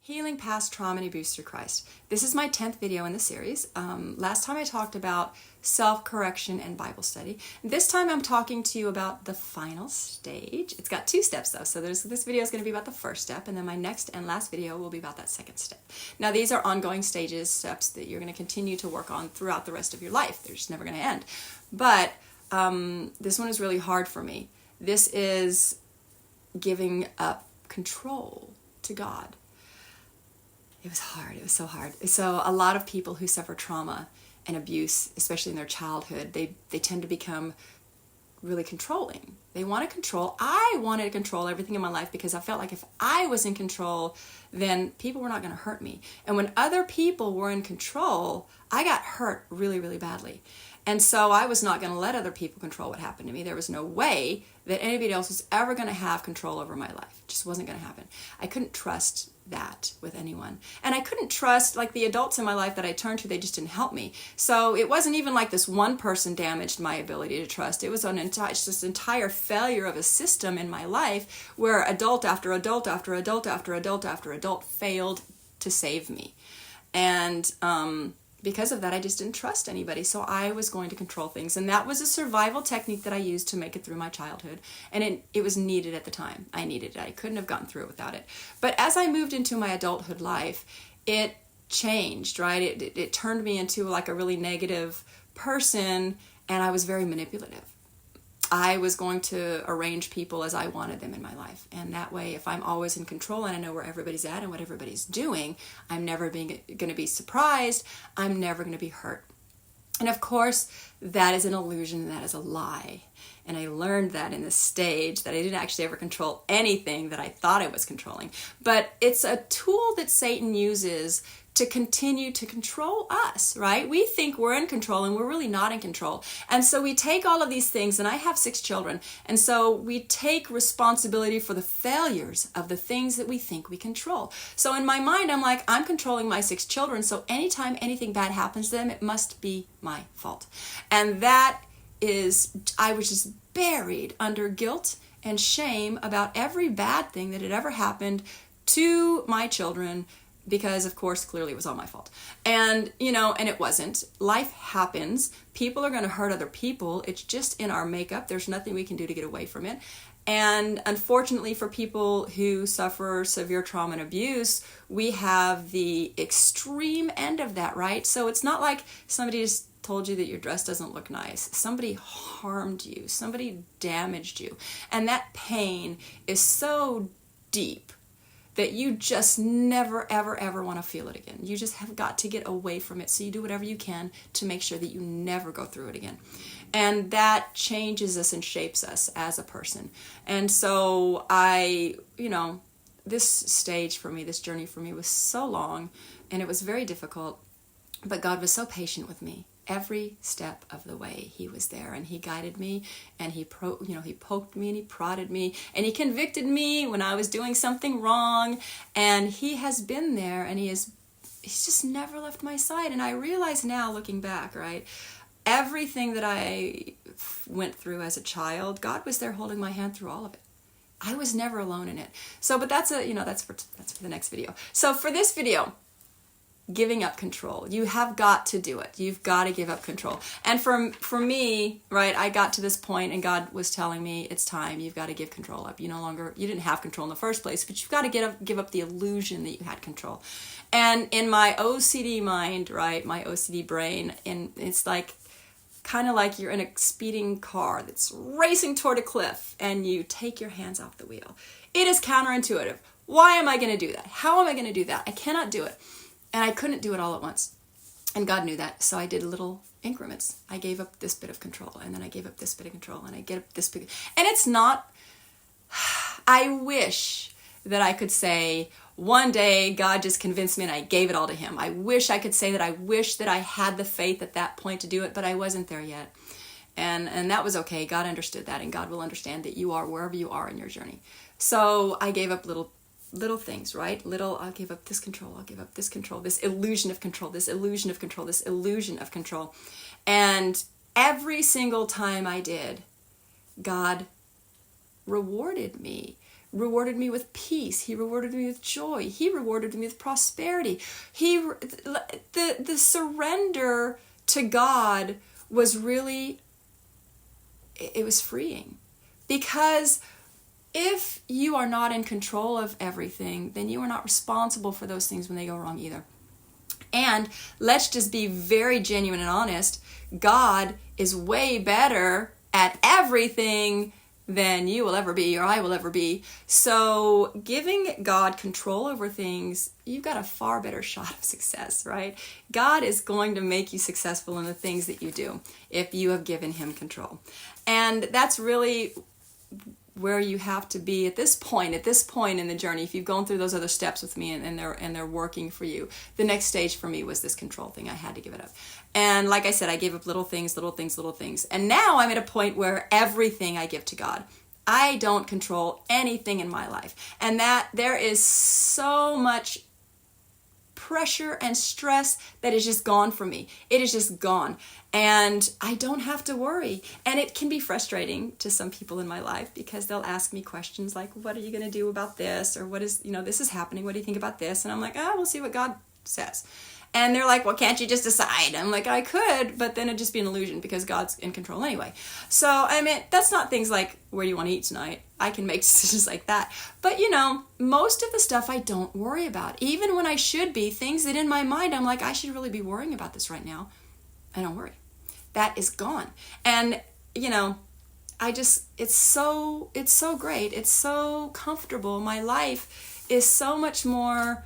Healing past trauma and abuse through Christ. This is my 10th video in the series. Last time I talked about self-correction and Bible study. This time I'm talking to you about the final stage. It's got 2 steps though, so this video is going to be about the first step, and then my next and last video will be about that second step. Now these are ongoing steps that you're going to continue to work on throughout the rest of your life. They're just never going to end. But this one is really hard for me. This is giving up control to God. It was hard. It was so hard. So a lot of people who suffer trauma and abuse, especially in their childhood, they tend to become really controlling. They want to control. I wanted to control everything in my life because I felt like if I was in control, then people were not going to hurt me. And when other people were in control, I got hurt really, really badly. And so I was not going to let other people control what happened to me. There was no way that anybody else was ever going to have control over my life. It just wasn't going to happen. I couldn't trust that with anyone. And I couldn't trust, like, the adults in my life that I turned to, they just didn't help me. So it wasn't even like this one person damaged my ability to trust. It was this entire failure of a system in my life where adult after adult after adult after adult after adult failed to save me. And because of that, I just didn't trust anybody. So I was going to control things. And that was a survival technique that I used to make it through my childhood. And it was needed at the time. I needed it. I couldn't have gotten through it without it. But as I moved into my adulthood life, it changed, right? It turned me into like a really negative person, and I was very manipulative. I was going to arrange people as I wanted them in my life. And that way, if I'm always in control and I know where everybody's at and what everybody's doing, I'm never going to be surprised. I'm never going to be hurt. And of course, that is an illusion. That is a lie. And I learned that in this stage, that I didn't actually ever control anything that I thought I was controlling. But it's a tool that Satan uses to continue to control us, right? We think we're in control and we're really not in control. And so we take all of these things, and I have 6 children, and so we take responsibility for the failures of the things that we think we control. So in my mind, I'm like, I'm controlling my 6 children, so anytime anything bad happens to them, it must be my fault. And that is, I was just buried under guilt and shame about every bad thing that had ever happened to my children, because of course, clearly it was all my fault. And, and it wasn't. Life happens. People are going to hurt other people. It's just in our makeup. There's nothing we can do to get away from it. And unfortunately for people who suffer severe trauma and abuse, we have the extreme end of that, right? So it's not like somebody just told you that your dress doesn't look nice. Somebody harmed you. Somebody damaged you. And that pain is so deep that you just never, ever, ever want to feel it again. You just have got to get away from it. So you do whatever you can to make sure that you never go through it again. And that changes us and shapes us as a person. And so this stage for me, this journey for me was so long, and it was very difficult, but God was so patient with me. Every step of the way, He was there, and He guided me, and He poked me, and He prodded me, and He convicted me when I was doing something wrong, and He has been there, and He's just never left my side. And I realize now, looking back, right, everything that I went through as a child, God was there holding my hand through all of it. I was never alone in it. So, but that's for the next video. So for this video, giving up control. You have got to do it. You've got to give up control. And for me, right, I got to this point and God was telling me, it's time. You've got to give control up. You didn't have control in the first place, but you've got to give up the illusion that you had control. And in my OCD mind, right, my OCD brain, and it's like, kind of like you're in a speeding car that's racing toward a cliff and you take your hands off the wheel. It is counterintuitive. Why am I going to do that? How am I going to do that? I cannot do it. And I couldn't do it all at once. And God knew that. So I did little increments. I gave up this bit of control, and then I gave up this bit of control, and I gave up this bit. And it's not, I wish that I could say, one day God just convinced me and I gave it all to Him. I wish I could say that. I wish that I had the faith at that point to do it, but I wasn't there yet. And that was okay. God understood that, and God will understand that you are wherever you are in your journey. So I gave up little things, right? I'll give up this control. I'll give up this control, this illusion of control, this illusion of control, this illusion of control. And every single time I did, God rewarded me rewarded me with peace. He rewarded me with joy. He rewarded me with prosperity. The surrender to God was really, it was freeing. Because if you are not in control of everything, then you are not responsible for those things when they go wrong either. And let's just be very genuine and honest. God is way better at everything than you will ever be or I will ever be. So giving God control over things, you've got a far better shot of success, right? God is going to make you successful in the things that you do if you have given him control. And that's really where you have to be at this point in the journey. If you've gone through those other steps with me and they're working for you, the next stage for me was this control thing. I had to give it up. And like I said, I gave up little things. And now I'm at a point where everything I give to God. I don't control anything in my life. And that there is so much pressure and stress that is just gone from me. It is just gone. And I don't have to worry. And it can be frustrating to some people in my life because they'll ask me questions like, what are you going to do about this? Or what is, this is happening. What do you think about this? And I'm like, we'll see what God says. And they're like, well, can't you just decide? I'm like, I could, but then it'd just be an illusion because God's in control anyway. So, I mean, that's not things like, where do you want to eat tonight? I can make decisions like that. But, most of the stuff I don't worry about. Even when I should be, things that in my mind, I'm like, I should really be worrying about this right now. I don't worry. That is gone. And, it's so great. It's so comfortable. My life is so much more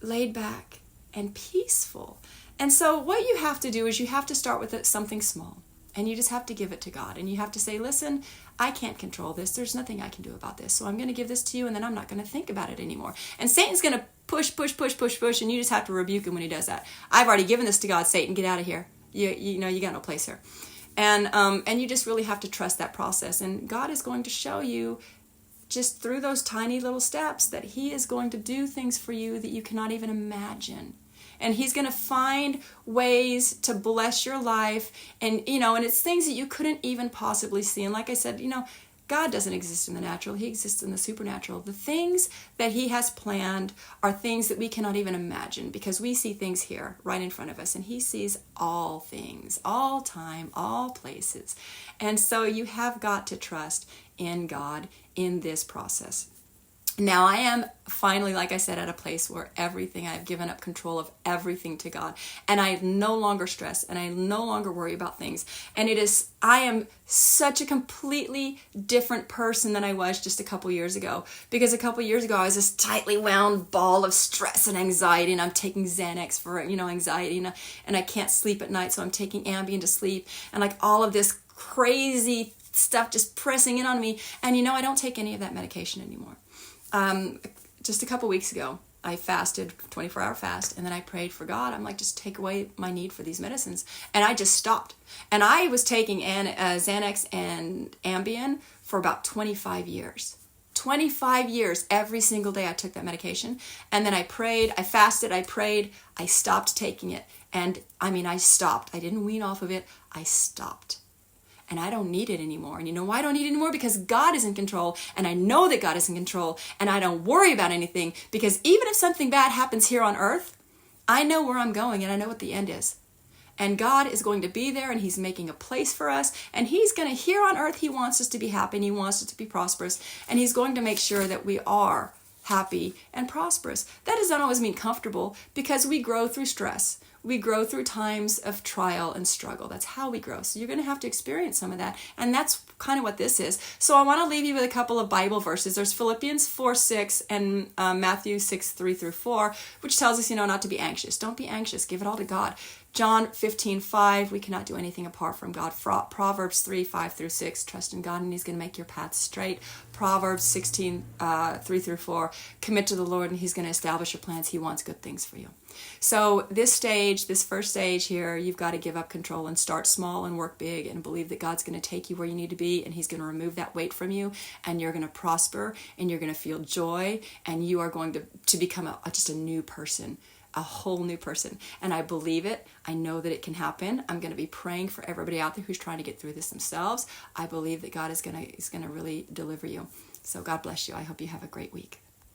laid back and peaceful. And so what you have to do is you have to start with something small, and you just have to give it to God, and you have to say, listen, I can't control this. There's nothing I can do about this. So I'm going to give this to you, and then I'm not going to think about it anymore. And Satan's going to push, and you just have to rebuke him when he does that. I've already given this to God, Satan, get out of here. You got no place here. And you just really have to trust that process. And God is going to show you just through those tiny little steps that he is going to do things for you that you cannot even imagine. And he's going to find ways to bless your life. And, and it's things that you couldn't even possibly see. And like I said, God doesn't exist in the natural. He exists in the supernatural. The things that he has planned are things that we cannot even imagine because we see things here right in front of us. And he sees all things, all time, all places. And so you have got to trust in God in this process. Now I am finally, like I said, at a place where I've given up control of everything to God. And I no longer stress and I no longer worry about things. And I am such a completely different person than I was just a couple years ago. Because a couple years ago, I was this tightly wound ball of stress and anxiety. And I'm taking Xanax for, anxiety. And I can't sleep at night. So I'm taking Ambien to sleep. And like all of this crazy stuff just pressing in on me. And I don't take any of that medication anymore. Just a couple weeks ago, I fasted, 24-hour fast, and then I prayed for God. I'm like, just take away my need for these medicines. And I just stopped. And I was taking Xanax and Ambien for about 25 years. 25 years, every single day I took that medication. And then I prayed, I fasted, I prayed, I stopped taking it. And I stopped. I didn't wean off of it. I stopped. And I don't need it anymore. And you know why I don't need it anymore? Because God is in control, and I know that God is in control, and I don't worry about anything, because even if something bad happens here on earth, I know where I'm going, and I know what the end is. And God is going to be there, and he's making a place for us, and he's going to, here on earth, he wants us to be happy, and he wants us to be prosperous, and he's going to make sure that we are happy and prosperous. That does not always mean comfortable, because we grow through stress. We grow through times of trial and struggle. That's how we grow. So you're going to have to experience some of that. And that's kind of what this is. So I want to leave you with a couple of Bible verses. There's Philippians 4:6 and Matthew 6:3-4, which tells us, not to be anxious. Don't be anxious. Give it all to God. John 15:5, we cannot do anything apart from God. Proverbs 3:5-6, trust in God and he's going to make your path straight. Proverbs 16:3-4, commit to the Lord and he's going to establish your plans. He wants good things for you. So this first stage here, you've got to give up control and start small and work big and believe that God's going to take you where you need to be, and he's going to remove that weight from you, and you're going to prosper, and you're going to feel joy, and you are going to become just a new person. A whole new person. And I believe it. I know that it can happen. I'm going to be praying for everybody out there who's trying to get through this themselves. I believe that God is going to really deliver you. So God bless you. I hope you have a great week.